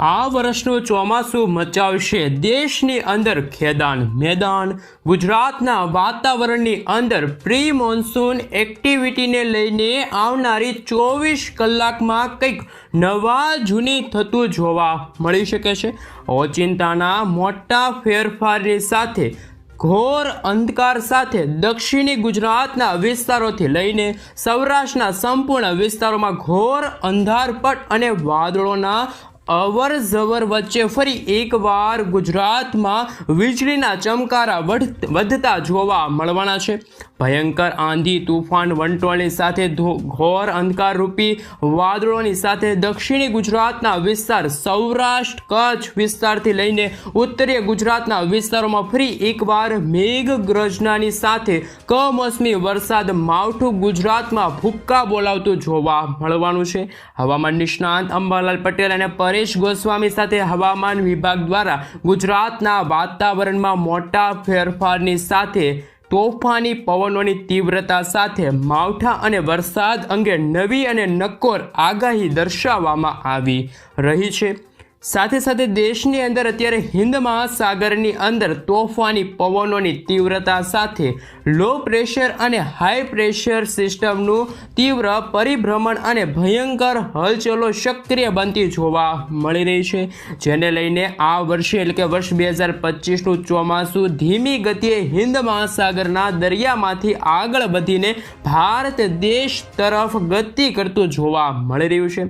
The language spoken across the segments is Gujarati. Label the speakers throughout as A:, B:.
A: આ વર્ષનું ચોમાસું મચાવશે દેશની અંદર ખેદાન મેદાન। ગુજરાતના વાતાવરણની અંદર પ્રી મોન્સૂન એક્ટિવિટીને લઈને આવનારી 24 કલાકમાં કંઈક નવા જૂની થતું જોવા મળી શકે છે। ઓચિંતાના મોટા ફેરફારની સાથે ઘોર અંધકાર સાથે દક્ષિણી ગુજરાતના વિસ્તારોથી લઈને સૌરાષ્ટ્રના સંપૂર્ણ વિસ્તારોમાં ઘોર અંધારપટ અને વાદળોના અવર જવર વચ્ચે ફરી એકવાર ગુજરાતમાં વીજળીના ચમકારા વધતા જોવા મળવાના છે। ભયંકર આંધી તૂફાન વંટોળની સાથે ઘોર અંધકાર રૂપી વાદળોની સાથે દક્ષિણી ગુજરાતના વિસ્તાર સૌરાષ્ટ્ર કચ્છ વિસ્તારથી લઈને ઉત્તરીય ગુજરાતના વિસ્તારોમાં ફરી એકવાર મેઘગર્જનાની સાથે કમોસમી વરસાદ માવઠું ગુજરાતમાં ભૂક્કા બોલાવતું જોવા મળવાનું છે। હવામાન નિષ્ણાંત અંબાલાલ પટેલ અને પરેશ ગોસ્વામી સાથે હવામાન વિભાગ દ્વારા ગુજરાતના વાતાવરણમાં મોટા ફેરફારની સાથે તોફાની પવનોની તીવ્રતા સાથે માવઠા અને વરસાદ અંગે નવી અને નક્કોર આગાહી દર્શાવવામાં આવી રહી છે। સાથે સાથે દેશની અંદર અત્યારે હિન્દ મહાસાગરની અંદર તોફાની પવનોની તીવ્રતા સાથે લો પ્રેશર અને હાઈ પ્રેશર સિસ્ટમનું તીવ્ર પરિભ્રમણ અને ભયંકર હલચલો સક્રિય બનતી જોવા મળી રહી છે, જેને લઈને આ વર્ષે એટલે કે વર્ષ 2025નું ચોમાસું ધીમી ગતિએ હિન્દ મહાસાગરના દરિયામાંથી આગળ વધીને ભારત દેશ તરફ ગતિ કરતું જોવા મળી રહ્યું છે।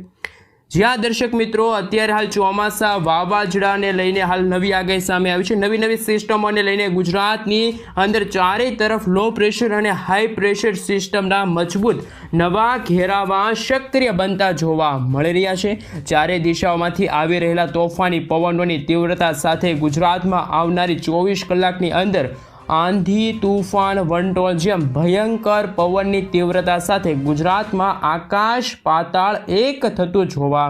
A: જ્યાં દર્શક મિત્રો અત્યારે હાલ ચોમાસા વાવાઝોડાને લઈને હાલ નવી આગાહી સામે આવી છે। નવી સિસ્ટમોને લઈને ગુજરાતની અંદર ચારેય તરફ લો પ્રેશર અને હાઈ પ્રેશર સિસ્ટમના મજબૂત નવા ઘેરાવા સક્રિય બનતા જોવા મળી રહ્યા છે। ચારે દિશાઓમાંથી આવી રહેલા તોફાની પવનોની તીવ્રતા સાથે ગુજરાતમાં આવનારી 24 કલાકની અંદર આંધી તૂફાન વંટોળ જેમ ભયંકર પવનની તીવ્રતા સાથે ગુજરાતમાં આકાશ પાતાળ એક થતું જોવા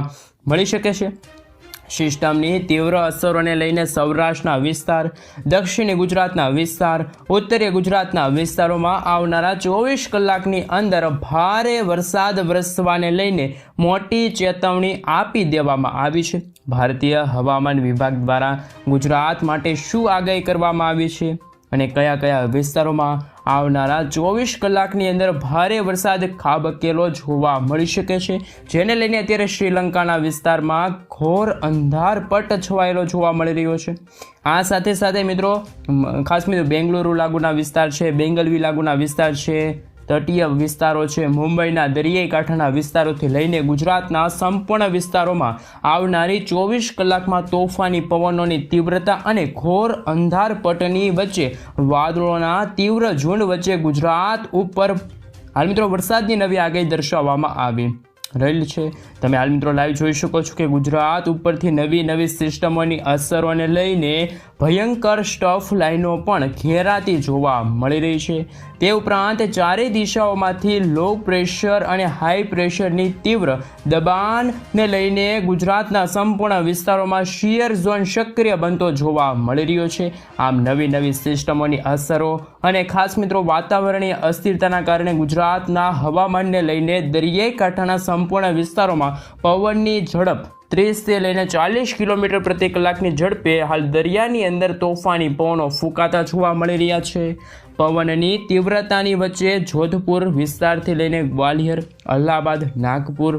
A: મળી શકે છે। સિસ્ટમની તીવ્ર અસરોને લઈને સૌરાષ્ટ્રના વિસ્તાર, દક્ષિણી ગુજરાતના વિસ્તાર, ઉત્તરીય ગુજરાતના વિસ્તારોમાં આવનારા 24 કલાકની અંદર ભારે વરસાદ વરસવાને લઈને મોટી ચેતવણી આપી દેવામાં આવી છે। ભારતીય હવામાન વિભાગ દ્વારા ગુજરાત માટે શું આગાહી કરવામાં આવી છે અને કયા કયા વિસ્તારોમાં આવનારા 24 કલાકની અંદર ભારે વરસાદ ખાબકેલો જોવા મળી શકે છે, જેને લઈને અત્યારે શ્રીલંકાના વિસ્તારમાં ઘોર અંધારપટ છવાયેલો જોવા મળી રહ્યો છે। આ સાથે સાથે મિત્રો ખાસ મિત્રો બેંગલુરુ લાગુના વિસ્તાર છે, બેંગલવી લાગુના વિસ્તાર છે, તટીય વિસ્તારો છે, મુંબઈના દરિયાઈ કાંઠાના વિસ્તારોથી લઈને ગુજરાતના સંપૂર્ણ વિસ્તારોમાં આવનારી 24 કલાકમાં તોફાની પવનોની તીવ્રતા અને ઘોર અંધારપટની વચ્ચે વાદળોના તીવ્ર ઝુંડ વચ્ચે ગુજરાત ઉપર હાલ મિત્રો વરસાદની નવી આગાહી દર્શાવવામાં આવી રહેલ છે। તમે હાલ મિત્રો લાઈવ જોઈ શકો છો કે ગુજરાત ઉપરથી નવી સિસ્ટમોની અસરોને લઈને ભયંકર સ્ટફ લાઈનો પણ ઘેરાતી જોવા મળી રહી છે। તે ઉપરાંત ચારેય દિશાઓમાંથી લો પ્રેશર અને હાઈ પ્રેશરની તીવ્ર દબાણને લઈને ગુજરાતના સંપૂર્ણ વિસ્તારોમાં શિયર ઝોન સક્રિય બનતો જોવા મળી રહ્યો છે। આમ નવી સિસ્ટમોની અસરો અને ખાસ મિત્રો વાતાવરણીય અસ્થિરતાના કારણે ગુજરાતના હવામાનને લઈને દરિયાઈ કાંઠાના સંપૂર્ણ વિસ્તારોમાં પવનની ઝડપ 30 થી લઈને 40 કિલોમીટર પ્રતિ કલાકની ઝડપે હાલ દરિયાની અંદર તોફાની પવનો ફૂંકાતા જોવા મળી રહ્યા છે। પવનની તીવ્રતાની વચ્ચે જોધપુર વિસ્તારથી લઈને ગ્વાલિયર, અલ્હાબાદ, નાગપુર,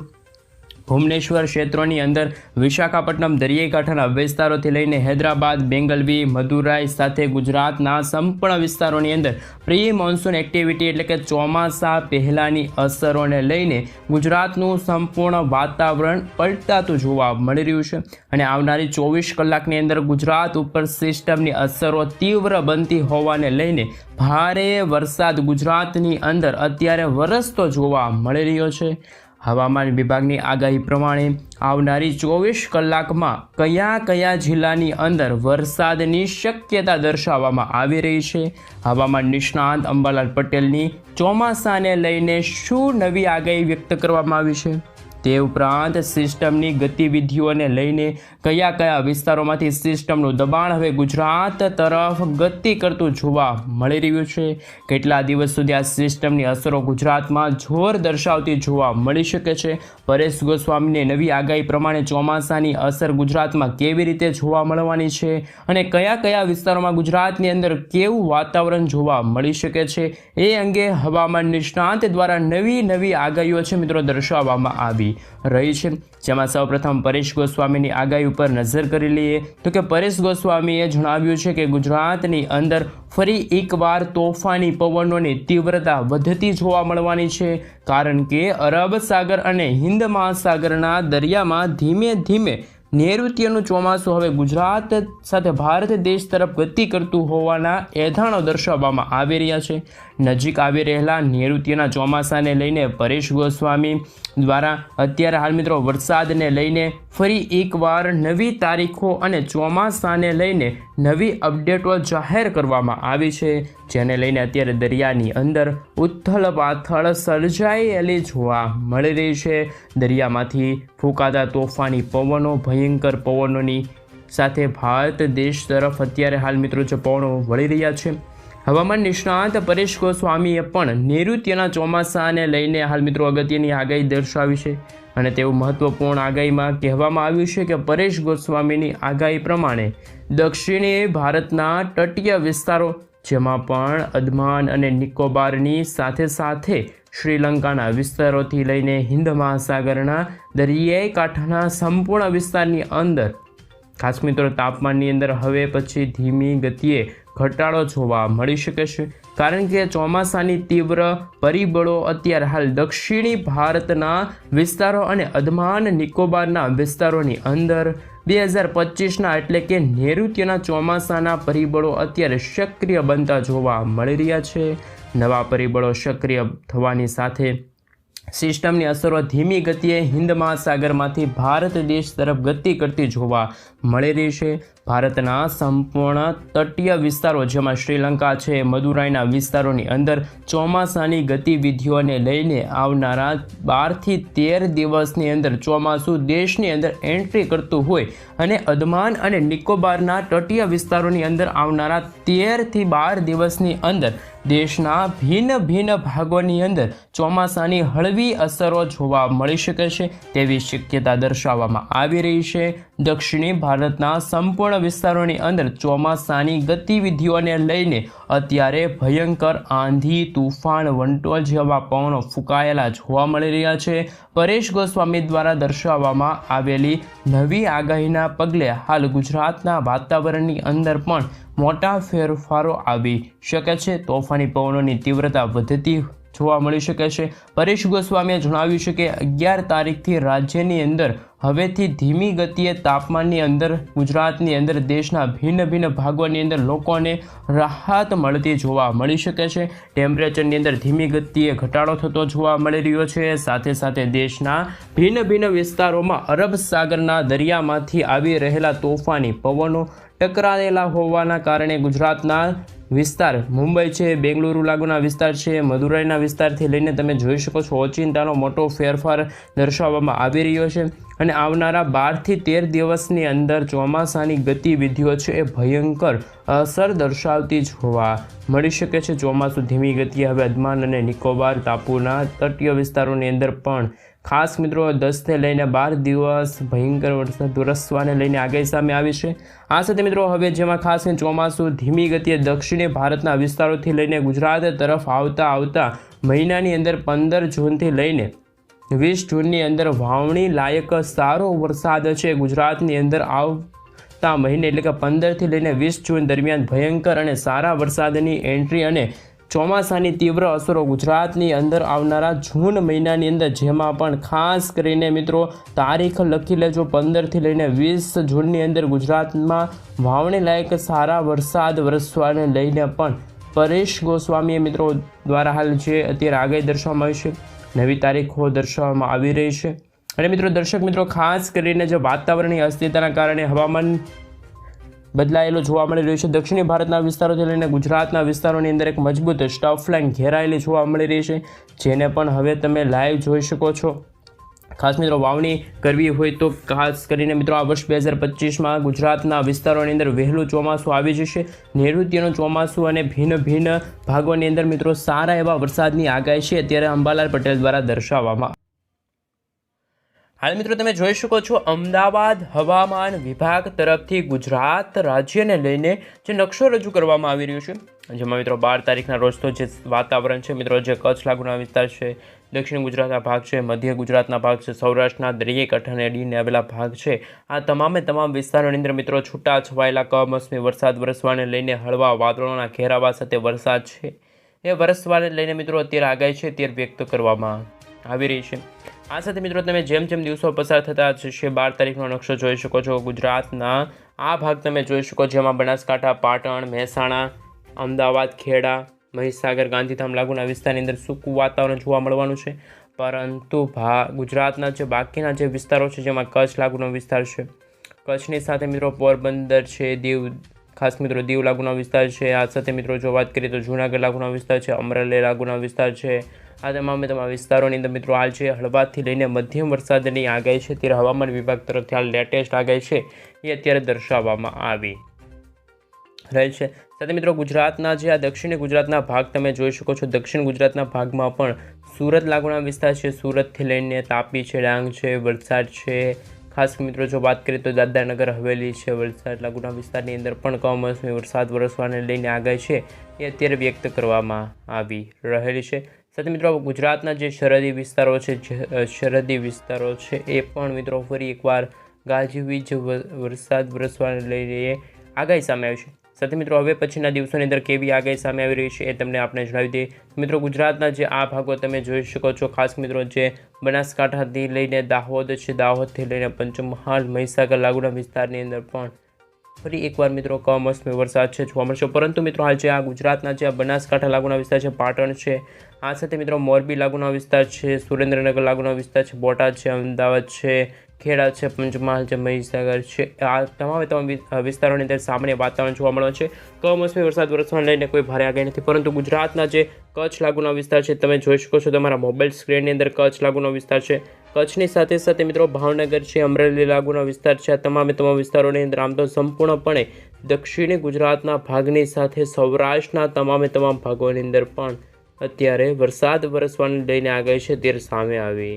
A: ભુવનેશ્વર ક્ષેત્રોની અંદર વિશાખાપટ્ટનમ દરિયાઈ કાંઠાના વિસ્તારોથી લઈને હૈદરાબાદ, બેંગલવી, મદુરાઈ સાથે ગુજરાતના સંપૂર્ણ વિસ્તારોની અંદર પ્રી મોન્સૂન એક્ટિવિટી એટલે કે ચોમાસા પહેલાંની અસરોને લઈને ગુજરાતનું સંપૂર્ણ વાતાવરણ પલટાતું જોવા મળી રહ્યું છે અને આવનારી 24 કલાકની અંદર ગુજરાત ઉપર સિસ્ટમની અસરો તીવ્ર બનતી હોવાને લઈને ભારે વરસાદ ગુજરાતની અંદર અત્યારે વરસતો જોવા મળી રહ્યો છે। હવામાન વિભાગની આગાહી પ્રમાણે આવનારી 24 કલાકમાં કયા જિલ્લાની અંદર વરસાદની શક્યતા દર્શાવવામાં આવી રહી છે। હવામાન નિષ્ણાંત અંબાલાલ પટેલની ચોમાસાને લઈને શું નવી આગાહી વ્યક્ત કરવામાં આવી છે તે ઉપરાંત સિસ્ટમની ગતિવિધિઓને લઈને કયા કયા વિસ્તારોમાંથી સિસ્ટમનું દબાણ હવે ગુજરાત તરફ ગતિ કરતું જોવા મળી રહ્યું છે, કેટલા દિવસ સુધી આ સિસ્ટમની અસરો ગુજરાતમાં જોર દર્શાવતી જોવા મળી શકે છે, પરેશ ગોસ્વામીની નવી આગાહી પ્રમાણે ચોમાસાની અસર ગુજરાતમાં કેવી રીતે જોવા મળવાની છે અને કયા કયા વિસ્તારોમાં ગુજરાતની અંદર કેવું વાતાવરણ જોવા મળી શકે છે, એ અંગે હવામાન નિષ્ણાંત દ્વારા નવી આગાહીઓ છે મિત્રો દર્શાવવામાં આવી રહી છે। જેમાં સૌપ્રથમ પરેશ ગોસ્વામીની આગાહી ઉપર નજર કરી લઈએ તો કે પરેશ ગોસ્વામીએ જણાવ્યું છે કે ગુજરાતની અંદર ફરી એકવાર તોફાની પવનોની તીવ્રતા વધતી જોવા મળવાની છે, કારણ કે અરબ સાગર અને હિન્દ મહાસાગરના દરિયામાં ધીમે ધીમે નૈઋત્યનું ચોમાસું હવે ગુજરાત સાથે ભારત દેશ તરફ ગતિ કરતું હોવાના એધાણો દર્શાવવામાં આવી રહ્યા છે। નજીક આવી રહેલા નૈઋત્યના ચોમાસાને લઈને પરેશ ગોસ્વામી દ્વારા અત્યારે હાલ મિત્રો વરસાદને લઈને ફરી એકવાર નવી તારીખો અને ચોમાસાને લઈને નવી અપડેટો જાહેર કરવામાં આવી છે, જેને લઈને અત્યારે દરિયાની અંદર ઉથલ પાથલ સર્જાયેલી જોવા મળી રહી છે। દરિયામાંથી ફૂંકાતા તોફાની પવનો, ભયંકર પવનોની સાથે ભારત દેશ તરફ અત્યારે હાલ મિત્રો જે પવનો વળી રહ્યા છે। હવામાન નિષ્ણાંત પરેશ ગોસ્વામીએ પણ નૈઋત્યના ચોમાસાને લઈને હાલ મિત્રો અગત્યની આગાહી દર્શાવી છે અને તેવું મહત્વપૂર્ણ આગાહીમાં કહેવામાં આવ્યું છે કે પરેશ ગોસ્વામીની આગાહી પ્રમાણે દક્ષિણીય ભારતના તટીય વિસ્તારો જેમાં પણ અંદમાન અને નિકોબારની સાથે સાથે શ્રીલંકાના વિસ્તારોથી લઈને હિન્દ મહાસાગરના દરિયાઈ કાંઠાના સંપૂર્ણ વિસ્તારની અંદર ખાસ મિત્રો તાપમાનની અંદર હવે પછી ધીમી ગતિએ ઘટાડો જોવા મળી શકે છે, કારણ કે ચોમાસાની તીવ્ર પરિબળો અત્યારે હાલ દક્ષિણી ભારતના વિસ્તારો અને અંદમાન નિકોબારના વિસ્તારોની અંદર 2025ના એટલે કે નૈઋત્યના ચોમાસાના પરિબળો અત્યારે સક્રિય બનતા જોવા મળી રહ્યા છે। નવા પરિબળો સક્રિય થવાની સાથે સિસ્ટમની અસરો ધીમી ગતિએ હિન્દ મહાસાગરમાંથી ભારત દેશ તરફ ગતિ કરતી જોવા મળી રહી છે। ભારતના સંપૂર્ણ તટીય વિસ્તારો જેમાં શ્રીલંકા છે, મદુરાઈના વિસ્તારોની અંદર ચોમાસાની ગતિવિધિઓને લઈને આવનારા 12 થી 13 દિવસની અંદર ચોમાસું દેશની અંદર એન્ટ્રી કરતું હોય અને અંદમાન અને નિકોબારના તટીય વિસ્તારોની અંદર આવનારા 13 થી 12 દિવસની અંદર દેશના ભિન્ન ભાગોની અંદર ચોમાસાની હળવી અસરો જોવા મળી શકે છે તેવી શક્યતા દર્શાવવામાં આવી રહી છે। દક્ષિણી ભારતના સંપૂર્ણ વિસ્તારોની અંદર ચોમાસાની ગતિવિધિઓને લઈને અત્યારે ભયંકર આંધી, તૂફાન, વંટોળ જેવા પવનો ફૂંકાયેલા જોવા મળી રહ્યા છે। પરેશ ગોસ્વામી દ્વારા દર્શાવવામાં આવેલી નવી આગાહીના પગલે હાલ ગુજરાતના વાતાવરણની અંદર પણ મોટા ફેરફારો આવી શકે છે, તોફાની પવનોની તીવ્રતા વધતી જોવા મળી શકે છે। પરેશ ગોસ્વામીએ જણાવ્યું છે કે 11 તારીખથી રાજ્યની અંદર હવેથી ધીમી ગતિએ તાપમાનની અંદર ગુજરાતની અંદર દેશના ભિન્ન ભાગોની અંદર લોકોને રાહત મળતી જોવા મળી શકે છે। ટેમ્પરેચરની અંદર ધીમી ગતિએ ઘટાડો થતો જોવા મળી રહ્યો છે, સાથે સાથે દેશના ભિન્ન વિસ્તારોમાં અરબ સાગરના દરિયામાંથી આવી રહેલા તોફાની પવનો ટકરાયેલા હોવાના કારણે ગુજરાતના વિસ્તાર મુંબઈ છે, બેંગલુરુ લાગુના વિસ્તાર છે, મદુરાઈના વિસ્તારથી લઈને તમે જોઈ શકો છો ઓચિંતાનો મોટો ફેરફાર દર્શાવવામાં આવી રહ્યો છે અને આવનારા 12 થી 13 દિવસની અંદર ચોમાસાની ગતિવિધિઓ છે એ ભયંકર અસર દર્શાવતી જોવા મળી શકે છે। ચોમાસું ધીમી ગતિએ હવે અંદમાન અને નિકોબાર ટાપુના તટીય વિસ્તારોની અંદર પણ ખાસ મિત્રો 10 થી લઈને 12 દિવસ ભયંકર વરસાદ વરસવાને લઈને આગાહી સામે આવી છે। આ સાથે મિત્રો હવે જેમાં ખાસ ચોમાસું ધીમી ગતિએ દક્ષિણી ભારતના વિસ્તારોથી લઈને ગુજરાત તરફ આવતા મહિનાની અંદર 15 જૂનથી લઈને 20 જૂનની અંદર વાવણી લાયક સારો વરસાદ છે ગુજરાતની અંદર આવતા મહિને એટલે કે 15 થી લઈને 20 જૂન દરમિયાન ભયંકર અને સારા વરસાદની એન્ટ્રી અને ચોમાસાની તીવ્ર અસરો ગુજરાતની અંદર આવનારા જૂન મહિનાની અંદર, જેમાં પણ ખાસ કરીને મિત્રો તારીખ લખી લેજો 15 થી લઈને 20 જૂનની અંદર ગુજરાતમાં વાવણી લાયક સારા વરસાદ વરસવાને લઈને પણ પરેશ ગોસ્વામીએ મિત્રો દ્વારા હાલ જે અત્યારે આગાહી દર્શાવવામાં આવી છે, નવી તારીખો દર્શાવવામાં આવી રહી છે। અને મિત્રો દર્શક મિત્રો ખાસ કરીને જે વાતાવરણીય અસ્થિરતાના કારણે હવામાન બદલાયેલું જોવા મળી રહ્યું છે, દક્ષિણી ભારતના વિસ્તારોથી લઈને ગુજરાતના વિસ્તારોની અંદર એક મજબૂત સ્ટફ લાઇન ઘેરાયેલી જોવા મળી રહી છે, જેને પણ હવે તમે લાઈવ જોઈ શકો છો। ખાસ મિત્રો વાવણી કરવી હોય તો ખાસ કરીને મિત્રો આ વર્ષ 2025માં ગુજરાતના વિસ્તારોની અંદર વહેલું ચોમાસું આવી જશે. નૈઋત્યનું ચોમાસું અને ભિન્ન ભિન્ન ભાગોની અંદર મિત્રો સારા એવા વરસાદની આગાહી છે અત્યારે અંબાલાલ પટેલ દ્વારા દર્શાવવામાં. હાલ મિત્રો તમે જોઈ શકો છો અમદાવાદ હવામાન વિભાગ તરફથી ગુજરાત રાજ્યને લઈને જે નકશો રજૂ કરવામાં આવી રહ્યો છે, જેમાં મિત્રો 12 તારીખના રોજ તો જે વાતાવરણ છે મિત્રો જે કચ્છ લાગુના વિસ્તાર છે, દક્ષિણ ગુજરાતના ભાગ છે, મધ્ય ગુજરાતના ભાગ છે, સૌરાષ્ટ્રના દરિયાઈ કાંઠાને અડીને આવેલા ભાગ છે, આ તમામ વિસ્તારોની અંદર મિત્રો છૂટા છવાયેલા કમોસમી વરસાદ વરસવાને લઈને હળવા વાદળોના ઘેરાવા સાથે વરસાદ છે એ વરસવાને લઈને મિત્રો અત્યારે આગાહી છે અત્યારે વ્યક્ત કરવામાં આવી રહી છે. આ સાથે મિત્રો તમે જેમ જેમ દિવસો પસાર થતા જશે 12 તારીખનો નકશો જોઈ શકો છો. ગુજરાતના આ ભાગ તમે જોઈ શકો, જેમાં બનાસકાંઠા, પાટણ, મહેસાણા, અમદાવાદ, ખેડા, મહીસાગર, ગાંધીધામ લાગુના વિસ્તારની અંદર સૂકું વાતાવરણ જોવા મળવાનું છે. પરંતુ ગુજરાતના જે બાકીના જે વિસ્તારો છે, જેમાં કચ્છ લાગુનો વિસ્તાર છે, કચ્છની સાથે મિત્રો પોરબંદર છે, દીવ, ખાસ મિત્રો દીવ લાગુનો વિસ્તાર છે, આ સાથે મિત્રો જો વાત કરીએ તો જૂનાગઢ લાગુનો વિસ્તાર છે, અમરેલી લાગુનો વિસ્તાર છે, આ તમામ વિસ્તારોની અંદર મિત્રો હાલ છે હળવાથી લઈને મધ્યમ વરસાદની આગાહી છે ત્યારે હવામાન વિભાગ તરફથી હાલ લેટેસ્ટ આગાહી છે એ અત્યારે દર્શાવવામાં આવી રહી છે. સાથે મિત્રો ગુજરાતના જે આ દક્ષિણ ગુજરાતના ભાગ તમે જોઈ શકો છો, દક્ષિણ ગુજરાતના ભાગમાં પણ સુરત લાગુના વિસ્તાર છે, સુરતથી લઈને તાપી છે, ડાંગ છે, વલસાડ છે, ખાસ મિત્રો જો વાત કરીએ તો દાદરાનગર હવેલી છે, વલસાડ લાગુના વિસ્તારની અંદર પણ કમોસમી વરસાદ વરસવાને લઈને આગાહી છે એ અત્યારે વ્યક્ત કરવામાં આવી રહેલી છે. સાથે મિત્રો ગુજરાતના જે સરહદી વિસ્તારો છે એ પણ મિત્રો ફરી એકવાર ગાજવીજ વરસાદ વરસવાને લઈને આગાહી સામે આવી છે. સાથે મિત્રો હવે પછીના દિવસોની અંદર કેવી આગાહી સામે આવી રહી છે એ તમને આપણે જણાવી દઈએ. મિત્રો ગુજરાતના જે આ ભાગો તમે જોઈ શકો છો, ખાસ મિત્રો જે બનાસકાંઠાથી લઈને દાહોદ છે, દાહોદથી લઈને પંચમહાલ, મહીસાગર લાગુના વિસ્તારની અંદર પણ ફરી એકવાર મિત્રો કમોસમી વરસાદ છે જોવા મળશે. પરંતુ મિત્રો હાલ જે આ ગુજરાતના જે બનાસકાંઠા લાગુના વિસ્તાર છે, પાટણ છે, આ સાથે મિત્રો મોરબી લાગુના વિસ્તાર છે, સુરેન્દ્રનગર લાગુના વિસ્તાર છે, બોટાદ છે, અમદાવાદ છે, ખેડા છે, પંચમહાલ છે, મહીસાગર છે, આ તમામ વિસ્તારોની અંદર સામાન્ય વાતાવરણ જોવા મળવાનું છે. કમોસમી વરસાદ વરસવાને લઈને કોઈ ભારે આગાહી નથી. પરંતુ ગુજરાતના જે કચ્છ લાગુના વિસ્તાર છે તમે જોઈ શકો છો તમારા મોબાઈલ સ્ક્રીનની અંદર કચ્છ લાગુનો વિસ્તાર છે. કચ્છની સાથે સાથે મિત્રો ભાવનગર છે, અમરેલી લાગુના વિસ્તાર છે, આ તમામ વિસ્તારોની અંદર આમ તો સંપૂર્ણપણે દક્ષિણી ગુજરાતના ભાગની સાથે સૌરાષ્ટ્રના તમામ ભાગોની અંદર પણ અત્યારે વરસાદ વરસવાને લઈને આગાહી છે ત્યારે સામે આવી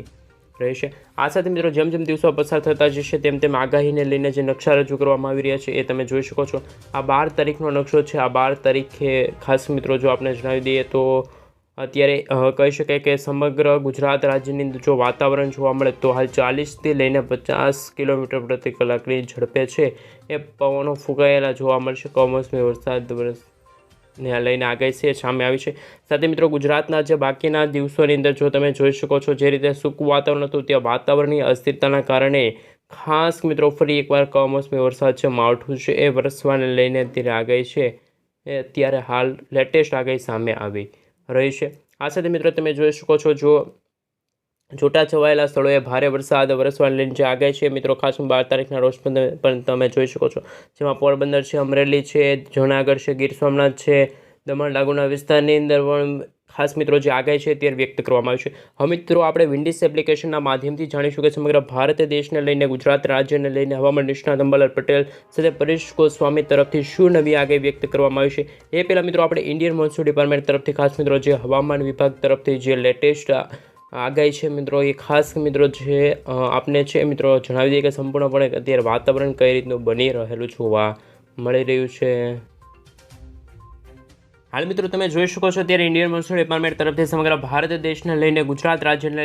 A: રહેશે. આ સાથે મિત્રો જેમ જેમ દિવસો પસાર થતા જશે તેમ આગાહીને લઈને જે નકશા રજૂ કરવામાં આવી રહ્યા છે એ તમે જોઈ શકો છો. આ 12 તારીખનો નકશો છે. આ 12 તારીખે ખાસ મિત્રો જો આપણે જણાવી દઈએ તો અત્યારે કહી શકાય કે સમગ્ર ગુજરાત રાજ્યની અંદર જો વાતાવરણ જોવા મળે તો હાલ 40થી લઈને 50 કિલોમીટર પ્રતિ કલાકની ઝડપે છે એ પવનો ફૂંકાયેલા જોવા મળશે. કમોસમી વરસાદ ને લઈને આગાહી છે સામે આવી છે. સાથે મિત્રો ગુજરાતના જે બાકીના દિવસોની અંદર જો તમે જોઈ શકો છો જે રીતે સૂકું વાતાવરણ હતું ત્યાં વાતાવરણની અસ્થિરતાના કારણે ખાસ મિત્રો ફરી એકવાર કમોસમી વરસાદ છે, માવઠું છે એ વરસવાને લઈને અત્યારે આગાહી છે એ અત્યારે હાલ લેટેસ્ટ આગાહી સામે આવી રહી છે. આ સાથે મિત્રો તમે જોઈ શકો છો જો છૂટાછવાયેલા સ્થળોએ ભારે વરસાદ વરસવાને લઈને જે આગાહી છે મિત્રો ખાસ 12 તારીખના રોજ પણ તમે જોઈ શકો છો, જેમાં પોરબંદર છે, અમરેલી છે, જૂનાગઢ છે, ગીર સોમનાથ છે, દમણ લાગુના વિસ્તારની અંદર પણ ખાસ મિત્રો જે આગાહી છે ત્યારે વ્યક્ત કરવામાં આવી છે. હવે મિત્રો આપણે વિન્ડીઝ એપ્લિકેશનના માધ્યમથી જાણીશું કે સમગ્ર ભારત દેશને લઈને ગુજરાત રાજ્યને લઈને હવામાન નિષ્ણાત અંબાલાલ પટેલ સાથે પરેશ ગોસ્વામી તરફથી શું નવી આગાહી વ્યક્ત કરવામાં આવી છે. એ પહેલાં મિત્રો આપણે ઇન્ડિયન મોન્સૂન ડિપાર્ટમેન્ટ તરફથી ખાસ મિત્રો જે હવામાન વિભાગ તરફથી જે લેટેસ્ટ આગાહી છે મિત્રો એ ખાસ મિત્રો જે આપને છે મિત્રો જણાવી દઈએ કે સંપૂર્ણપણે અત્યારે વાતાવરણ કઈ રીતનું બની રહેલું જોવા મળી રહ્યું છે. હાલ મિત્રો તમે જોઈ શકો છો અત્યારે ઇન્ડિયન મોન્સૂન ડિપાર્ટમેન્ટ તરફથી સમગ્ર ભારત દેશને લઈને ગુજરાત રાજ્યને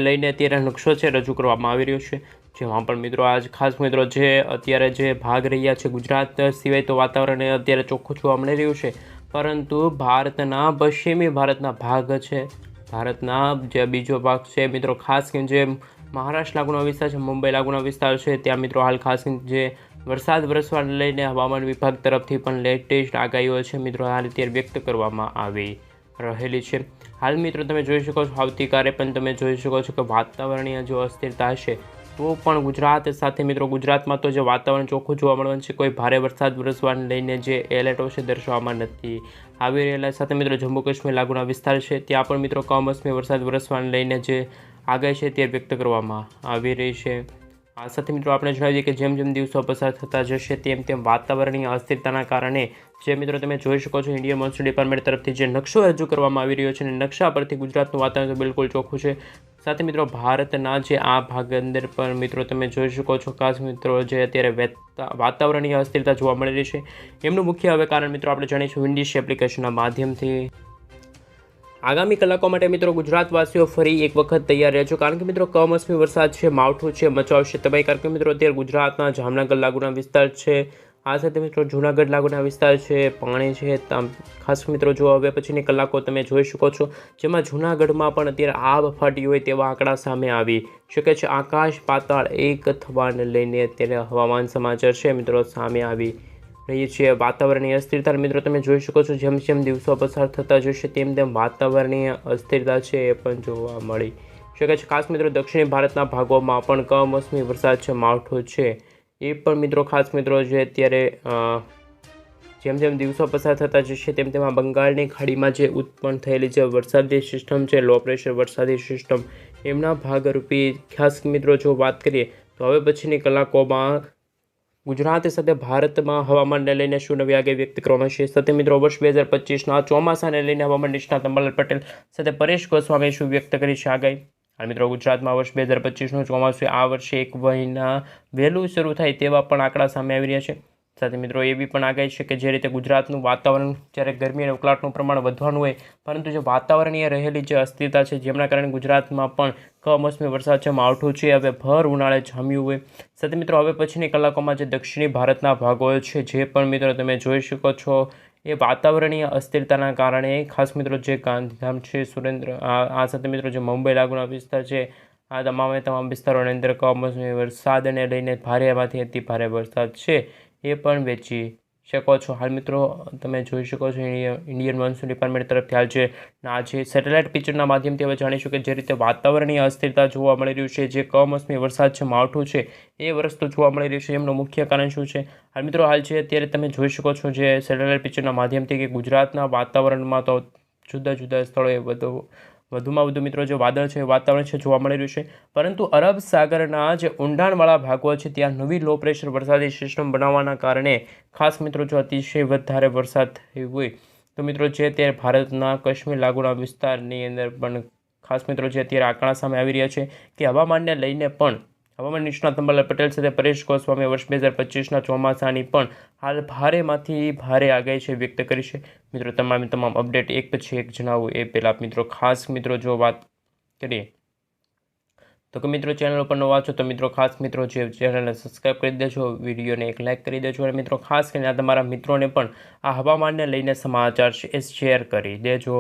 A: લઈને અત્યારે નકશો છે રજૂ કરવામાં આવી રહ્યો છે, જેમાં પણ મિત્રો આજ ખાસ મિત્રો જે અત્યારે જે ભાગ રહ્યા છે ગુજરાત સિવાય તો વાતાવરણ અત્યારે ચોખ્ખું જોવા મળી રહ્યું છે. પરંતુ ભારતના પશ્ચિમી ભારતના ભાગ છે, ભારતના જે બીજો ભાગ છે મિત્રો ખાસ જે મહારાષ્ટ્ર લાગુનો વિસ્તાર છે, મુંબઈ લાગુનો વિસ્તાર છે, ત્યાં મિત્રો હાલ ખાસ જે વરસાદ વરસવાને લઈને હવામાન વિભાગ તરફથી પણ લેટેસ્ટ આગાહીઓ છે મિત્રો હાલ અત્યારે વ્યક્ત કરવામાં આવી રહેલી છે. હાલ મિત્રો તમે જોઈ શકો છો આવતીકાલે પણ તમે જોઈ શકો છો કે વાતાવરણીય જો અસ્થિરતા હશે તો પણ ગુજરાત સાથે મિત્રો ગુજરાતમાં તો જે વાતાવરણ ચોખ્ખું જોવા મળવાનું છે, કોઈ ભારે વરસાદ વરસવાને લઈને જે એલર્ટો છે દર્શાવવામાં નથી આવી રહેલા. સાથે મિત્રો જમ્મુ કાશ્મીર લાગુના વિસ્તાર છે ત્યાં પણ મિત્રો કમોસમી વરસાદ વરસવાને લઈને જે આગાહી છે તે વ્યક્ત કરવામાં આવી રહી છે। આ સાથે મિત્રો આપણે જણાવી દઈએ કે જેમ જેમ દિવસો પસાર થતા જશે તેમ તેમ વાતાવરણીય અસ્થિરતાના કારણે જે મિત્રો તમે જોઈ શકો છો ઇન્ડિયન મોન્સૂન ડિપાર્ટમેન્ટ તરફથી જે નકશો રજૂ કરવામાં આવી રહ્યો છે અને નકશા પરથી ગુજરાતનું વાતાવરણ બિલકુલ ચોખ્ખું છે। સાથે મિત્રો ભારતના જે આ ભાગ અંદર પણ મિત્રો તમે જોઈ શકો છો ખાસ મિત્રો જે અત્યારે વાતાવરણીય અસ્થિરતા જોવા મળી રહી છે એમનું મુખ્ય હવે કારણ મિત્રો આપણે જાણીશું વિન્ડિશ એપ્લિકેશનના માધ્યમથી। આગામી કલાકો માટે મિત્રો ગુજરાતવાસીઓ ફરી એક વખત તૈયાર રહેજો કારણ કે મિત્રો કમોસમી વરસાદ છે માવઠું છે મચાવશે તબાહી કારણ કે મિત્રો અત્યારે ગુજરાતના જામનગર લાગુના વિસ્તાર છે આ સાથે મિત્રો જૂનાગઢ લાગુના વિસ્તાર છે પાણી છે ખાસ મિત્રો જો હવે પછીની કલાકો તમે જોઈ શકો છો જેમાં જૂનાગઢમાં પણ અત્યારે આબ ફાટી હોય તેવા આંકડા સામે આવી શકે છે। આકાશ પાતાળ એક થવાને લઈને અત્યારે હવામાન સમાચાર છે મિત્રો સામે આવી રહી છે। વાતાવરણીય અસ્થિરતા મિત્રો તમે જોઈ શકો છો જેમ જેમ દિવસો પસાર થતા જશે તેમ તેમ વાતાવરણીય અસ્થિરતા છે એ પણ જોવા મળી શકે છે। ખાસ મિત્રો દક્ષિણ ભારતના ભાગોમાં પણ કમોસમી વરસાદ છે માવઠું છે એ પણ મિત્રો ખાસ મિત્રો જે અત્યારે જેમ જેમ દિવસો પસાર થતા જશે તેમ તેમાં બંગાળની ખાડીમાં જે ઉત્પન્ન થયેલી જે વરસાદી સિસ્ટમ છે લો પ્રેશર વરસાદી સિસ્ટમ એમના ભાગરૂપી ખાસ મિત્રો જો વાત કરીએ તો હવે પછીની કલાકોમાં ગુજરાત સાથે ભારતમાં હવામાનને લઈને શું નવી આગાહી વ્યક્ત કરવામાં છે। સાથે મિત્રો વર્ષ 2025ના ચોમાસાને લઈને હવામાન નિષ્ણાત અંબાલાલ પટેલ સાથે પરેશ ગોસ્વામીએ શું વ્યક્ત કરી છે આગાહી। અને મિત્રો ગુજરાતમાં વર્ષ 2025નું ચોમાસું આ વર્ષે એક મહિના વહેલું શરૂ થાય તેવા પણ આંકડા સામે આવી રહ્યા છે। સાથે મિત્રો એવી પણ આગાહી છે કે જે રીતે ગુજરાતનું વાતાવરણ જ્યારે ગરમી અને ઉકળાટનું પ્રમાણ વધવાનું હોય પરંતુ જે વાતાવરણીય રહેલી જે અસ્થિરતા છે જેમના કારણે ગુજરાતમાં પણ કમોસમી વરસાદ છે માવઠું છે હવે ભર ઉનાળે જામ્યું હોય। સાથે મિત્રો હવે પછીની કલાકોમાં જે દક્ષિણી ભારતના ભાગો છે જે પણ મિત્રો તમે જોઈ શકો છો એ વાતાવરણીય અસ્થિરતાના કારણે ખાસ મિત્રો જે ગાંધીધામ છે સુરેન્દ્ર આ સાથે મિત્રો જે મુંબઈ લાગુના વિસ્તાર છે આ તમામ વિસ્તારોની અંદર કમોસમી વરસાદને લઈને ભારેમાંથી અતિ ભારે વરસાદ છે એ પણ વેચી શકો છો। હાલ મિત્રો તમે જોઈ શકો છો ઇન્ડિયન મોન્સૂન ડિપાર્ટમેન્ટ તરફથી હાલ જે આજે સેટેલાઇટ પિક્ચરના માધ્યમથી હવે જાણીશું કે જે રીતે વાતાવરણીય અસ્થિરતા જોવા મળી રહ્યું છે જે કમોસમી વરસાદ છે માવઠું છે એ વરસતું જોવા મળી રહ્યું છે એમનું મુખ્ય કારણ શું છે। હાલ મિત્રો હાલ છે અત્યારે તમે જોઈ શકો છો જે સેટેલાઇટ પિક્ચરના માધ્યમથી કે ગુજરાતના વાતાવરણમાં તો જુદા જુદા સ્થળોએ વધુમાં વધુ મિત્રો જે વાદળ છે વાતાવરણ છે જોવા મળી રહ્યું છે પરંતુ અરબ સાગરના જે ઊંડાણવાળા ભાગો છે ત્યાં નવી લો પ્રેશર વરસાદી સિસ્ટમ બનાવવાના કારણે ખાસ મિત્રો જો અતિશય વધારે વરસાદ થયો હોય તો મિત્રો જે અત્યારે ભારતના કાશ્મીર લાગુના વિસ્તારની અંદર પણ ખાસ મિત્રો જે અત્યારે આંકડા સામે આવી રહ્યા છે કે હવામાનને લઈને પણ હવામાન નિષ્ણાત અંબાલાલ પટેલ સાથે પરેશ ગોસ્વામીએ વર્ષ 2025ના ચોમાસાની પણ હાલ ભારેમાંથી ભારે આગાહી છે વ્યક્ત કરી છે। મિત્રો તમામ અપડેટ એક પછી એક જણાવું એ પહેલાં મિત્રો ખાસ મિત્રો જો વાત કરીએ તો કે મિત્રો ચેનલ ઉપર નવા છો તો મિત્રો ખાસ મિત્રો જે ચેનલને સબસ્ક્રાઈબ કરી દેજો વિડીયોને એક લાઇક કરી દેજો અને મિત્રો ખાસ કરીને તમારા મિત્રોને પણ આ હવામાનને લઈને સમાચાર છે એ શેર કરી દેજો।